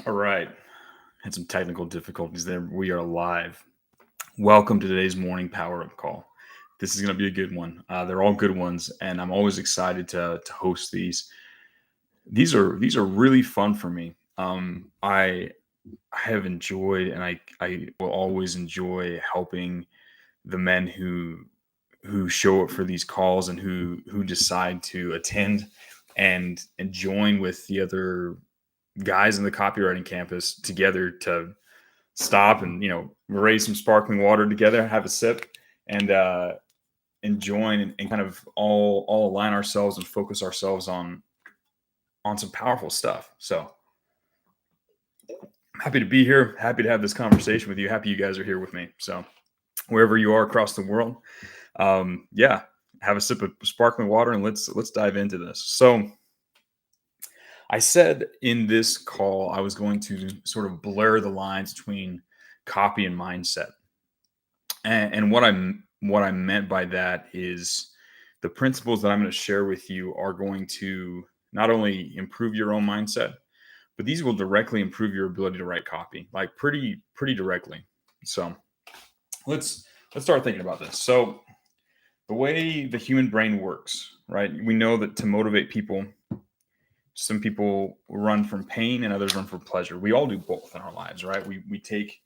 All right. Had some technical difficulties there. We are live. Welcome to today's morning power up call. This is going to be a good one. They're all good ones, and I'm always excited to host these. These are really fun for me. I have enjoyed, and I will always enjoy helping the men who show up for these calls and who decide to attend and join with the other guys in the copywriting campus together to stop and raise some sparkling water together, have a sip, and join and kind of all align ourselves and focus ourselves on some powerful stuff. So I'm happy to be here, happy to have this conversation with you, happy you guys are here with me. So wherever you are across the world, yeah, have a sip of sparkling water and let's dive into this. So I said in this call I was going to sort of blur the lines between copy and mindset. And what I meant by that is the principles that I'm going to share with you are going to not only improve your own mindset, but these will directly improve your ability to write copy, like pretty directly. So let's start thinking about this. So the way the human brain works, right? We know that to motivate people, some people run from pain and others run from pleasure. We all do both in our lives, right? We take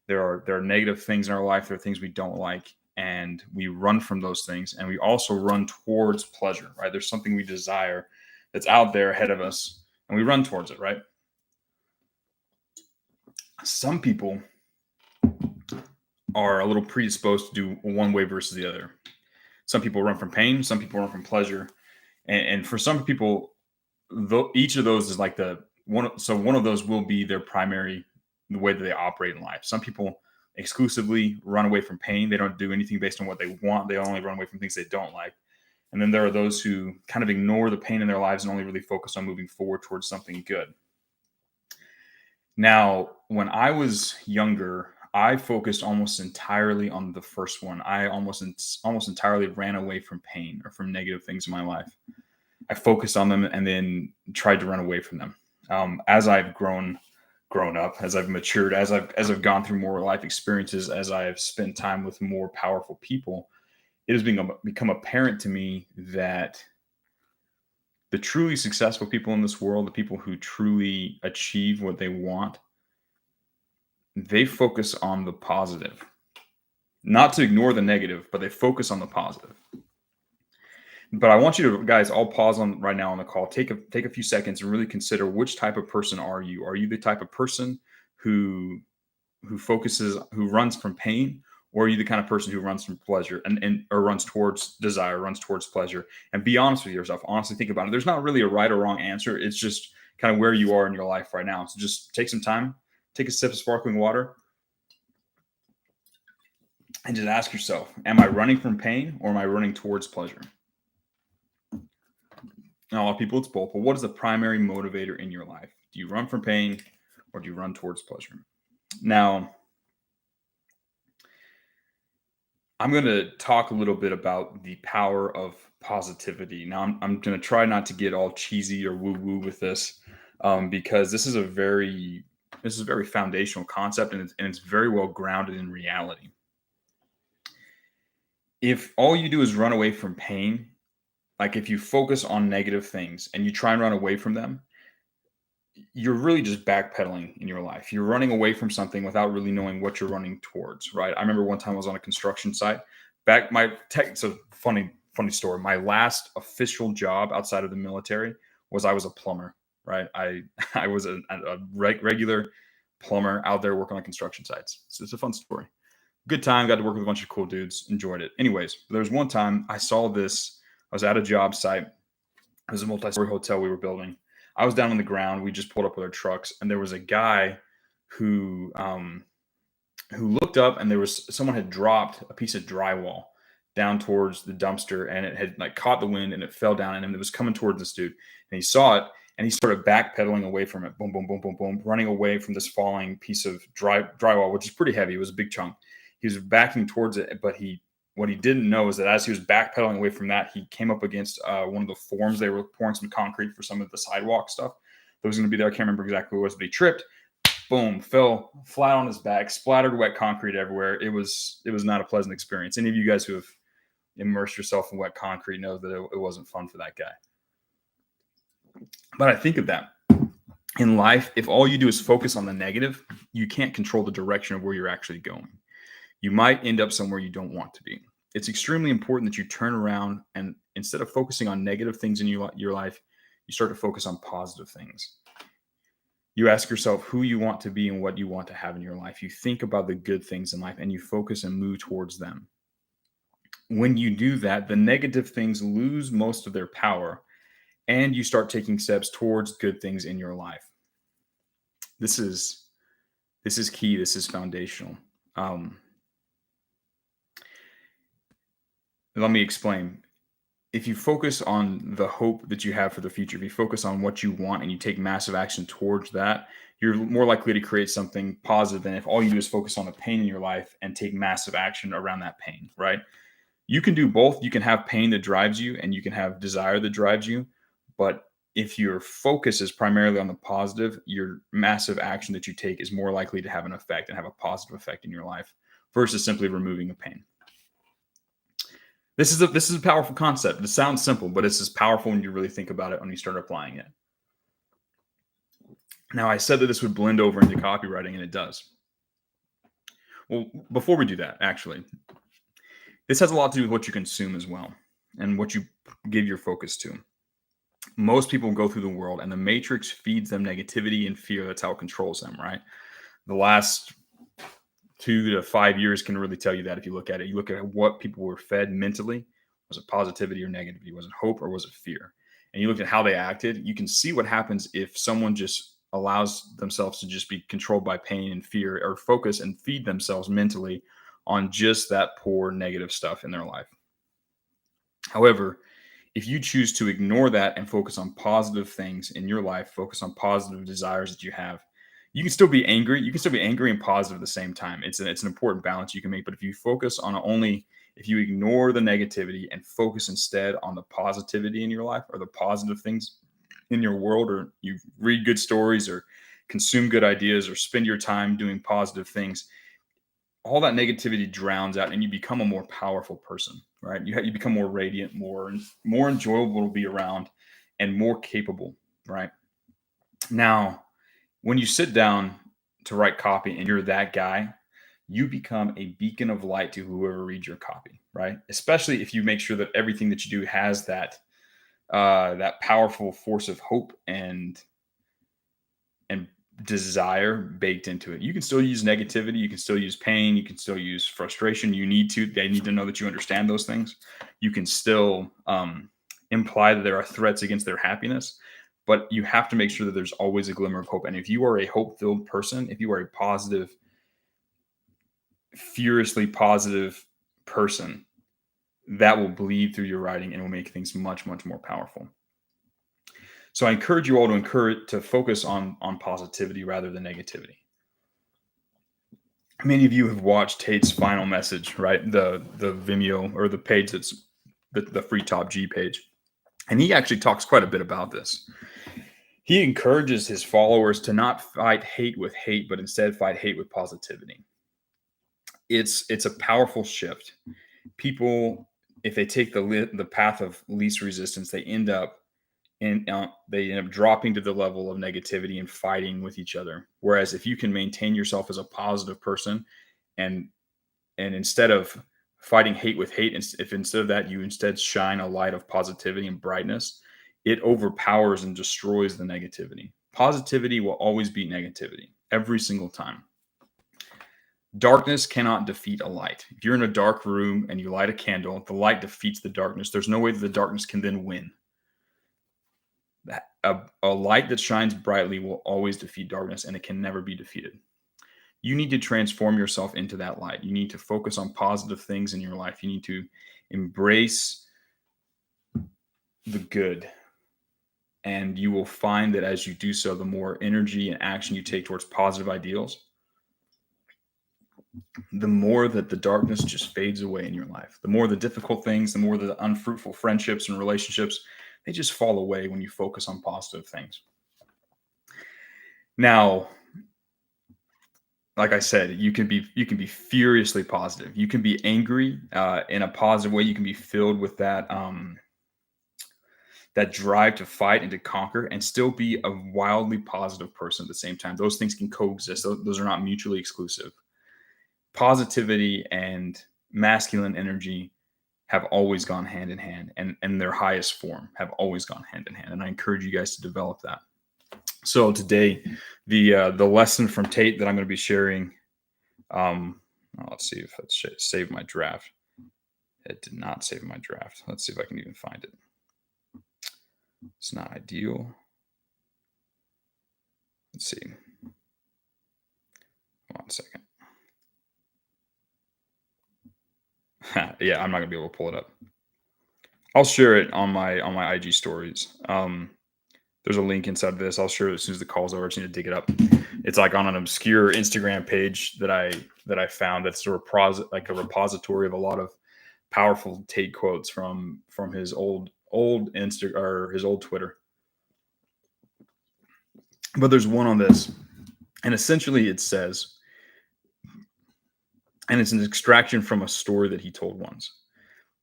there are negative things in our life, there are things we don't like, and we run from those things, and we also run towards pleasure, right? There's something we desire that's out there ahead of us, and we run towards it, right? Some people are a little predisposed to do one way versus the other. Some people run from pain, some people run from pleasure, and for some people, each of those is like the one. So one of those will be their primary the way that they operate in life. Some people exclusively run away from pain. They don't do anything based on what they want. They only run away from things they don't like. And then there are those who kind of ignore the pain in their lives and only really focus on moving forward towards something good. Now, when I was younger, I focused almost entirely on the first one. I almost entirely ran away from pain or from negative things in my life. I focused on them and then tried to run away from them. As I've grown up, as I've matured, as I've gone through more life experiences, as I have spent time with more powerful people, it has become apparent to me that the truly successful people in this world, the people who truly achieve what they want, they focus on the positive. Not to ignore the negative, but they focus on the positive. But I want you to guys all pause on right now on the call. Take a few seconds and really consider which type of person are you? Are you the type of person who who runs from pain, or are you the kind of person who runs from pleasure and or runs towards desire, runs towards pleasure? And be honest with yourself. Honestly, think about it. There's not really a right or wrong answer. It's just kind of where you are in your life right now. So just take some time, take a sip of sparkling water, and just ask yourself: am I running from pain or am I running towards pleasure? Now, a lot of people, it's both. But what is the primary motivator in your life? Do you run from pain or do you run towards pleasure? Now, I'm going to talk a little bit about the power of positivity. Now, I'm going to try not to get all cheesy or woo woo with this, because this is a very foundational concept, and it's very well grounded in reality. If all you do is run away from pain, like if you focus on negative things and you try and run away from them, you're really just backpedaling in your life. You're running away from something without really knowing what you're running towards, right? I remember one time I was on a construction site. Back my tech. It's a funny story. My last official job outside of the military was I was a plumber, right? I was a regular plumber out there working on construction sites. So it's a fun story. Good time. Got to work with a bunch of cool dudes. Enjoyed it. Anyways, there was one time I saw this. I was at a job site. It was a multi-story hotel we were building. I was down on the ground. We just pulled up with our trucks, and there was a guy who who looked up, and there was someone had dropped a piece of drywall down towards the dumpster, and it had like caught the wind and it fell down, and it was coming towards this dude. And he saw it, and he started backpedaling away from it. Boom, boom, boom, boom, boom, running away from this falling piece of drywall, which is pretty heavy. It was a big chunk. He was backing towards it, but what he didn't know is that as he was backpedaling away from that, he came up against one of the forms. They were pouring some concrete for some of the sidewalk stuff that was going to be there. I can't remember exactly what it was, but he tripped, boom, fell flat on his back, splattered wet concrete everywhere. It was not a pleasant experience. Any of you guys who have immersed yourself in wet concrete know that it wasn't fun for that guy. But I think of that in life, if all you do is focus on the negative, you can't control the direction of where you're actually going. You might end up somewhere you don't want to be. It's extremely important that you turn around and instead of focusing on negative things in your life, you start to focus on positive things. You ask yourself who you want to be and what you want to have in your life. You think about the good things in life and you focus and move towards them. When you do that, the negative things lose most of their power and you start taking steps towards good things in your life. This is key. This is foundational. Let me explain. If you focus on the hope that you have for the future, if you focus on what you want and you take massive action towards that, you're more likely to create something positive than if all you do is focus on the pain in your life and take massive action around that pain, right? You can do both. You can have pain that drives you and you can have desire that drives you. But if your focus is primarily on the positive, your massive action that you take is more likely to have an effect and have a positive effect in your life versus simply removing the pain. This is a powerful concept. It sounds simple, but it's as powerful when you really think about it when you start applying it. Now, I said that this would blend over into copywriting, and it does. Well, before we do that, actually, this has a lot to do with what you consume as well and what you give your focus to. Most people go through the world, and the matrix feeds them negativity and fear. That's how it controls them, right? The last 2 to 5 years can really tell you that if you look at it. You look at what people were fed mentally. Was it positivity or negativity? Was it hope or was it fear? And you look at how they acted. You can see what happens if someone just allows themselves to just be controlled by pain and fear or focus and feed themselves mentally on just that poor negative stuff in their life. However, if you choose to ignore that and focus on positive things in your life, focus on positive desires that you have, you can still be angry. You can still be angry and positive at the same time. It's an important balance you can make. But if you focus on if you ignore the negativity and focus instead on the positivity in your life or the positive things in your world, or you read good stories or consume good ideas or spend your time doing positive things, all that negativity drowns out and you become a more powerful person, right? You become more radiant, more enjoyable to be around and more capable, right? Now, when you sit down to write copy and you're that guy, you become a beacon of light to whoever reads your copy, right? Especially if you make sure that everything that you do has that powerful force of hope and desire baked into it. You can still use negativity, you can still use pain, you can still use frustration. They need to know that you understand those things. You can still imply that there are threats against their happiness. But you have to make sure that there's always a glimmer of hope. And if you are a hope-filled person, if you are a positive, furiously positive person, that will bleed through your writing and will make things much, much more powerful. So I encourage you all to focus on positivity rather than negativity. Many of you have watched Tate's final message, right? The Vimeo or the page that's the Free Top G page. And he actually talks quite a bit about this. He encourages his followers to not fight hate with hate, but instead fight hate with positivity. It's a powerful shift. People, if they take the path of least resistance, they end up dropping to the level of negativity and fighting with each other. Whereas if you can maintain yourself as a positive person, and instead of fighting hate with hate, if instead of that you instead shine a light of positivity and brightness, it overpowers and destroys the negativity. Positivity will always beat negativity every single time. Darkness cannot defeat a light. If you're in a dark room and you light a candle, the light defeats the darkness. There's no way that the darkness can then win. A light that shines brightly will always defeat darkness, and it can never be defeated. You need to transform yourself into that light. You need to focus on positive things in your life. You need to embrace the good. And you will find that as you do so, the more energy and action you take towards positive ideals, the more that the darkness just fades away in your life. The more the difficult things, the more the unfruitful friendships and relationships, they just fall away when you focus on positive things. Now, like I said, you can be furiously positive. You can be angry in a positive way. You can be filled with that drive to fight and to conquer, and still be a wildly positive person at the same time. Those things can coexist. Those are not mutually exclusive. Positivity and masculine energy have always gone hand in hand, and their highest form have always gone hand in hand. And I encourage you guys to develop that. So today, the lesson from Tate that I'm going to be sharing. Let's see if it's saved my draft. It did not save my draft. Let's see if I can even find it. It's not ideal. Let's see. Hold on a second. Yeah, I'm not gonna be able to pull it up. I'll share it on my IG stories. There's a link inside of this. I'll share it as soon as the call's over. I just need to dig it up. It's like on an obscure Instagram page that I found that's a repository of a lot of powerful Tate quotes from his old Insta or his old Twitter. But there's one on this, and essentially it says, and it's an extraction from a story that he told once,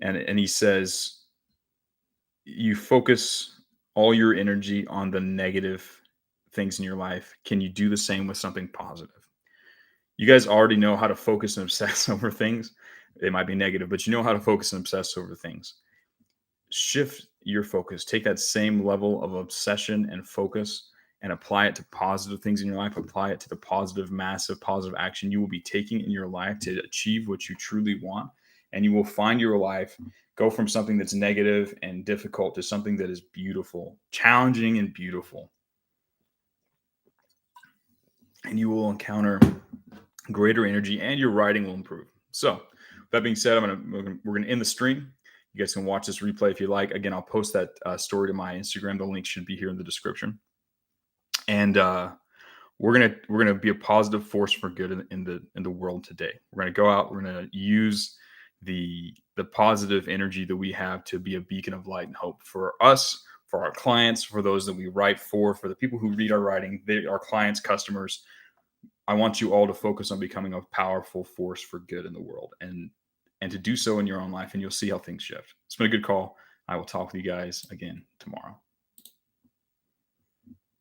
and he says, you focus all your energy on the negative things in your life. Can you do the same with something positive? You guys already know how to focus and obsess over things. They might be negative, but you know how to focus and obsess over things. Shift your focus. Take that same level of obsession and focus and apply it to positive things in your life. Apply it to the positive, massive, positive action you will be taking in your life to achieve what you truly want. And you will find your life go from something that's negative and difficult to something that is beautiful, challenging and beautiful. And you will encounter greater energy, and your writing will improve. So, with that being said, we're gonna end the stream. You guys can watch this replay if you like. Again, I'll post that story to my Instagram. The link should be here in the description. And we're gonna be a positive force for good in the world today. We're gonna go out. We're gonna use the positive energy that we have to be a beacon of light and hope for us, for our clients, for those that we write for the people who read our writing, our clients, customers. I want you all to focus on becoming a powerful force for good in the world, and to do so in your own life, and you'll see how things shift. It's been a good call. I will talk with you guys again tomorrow.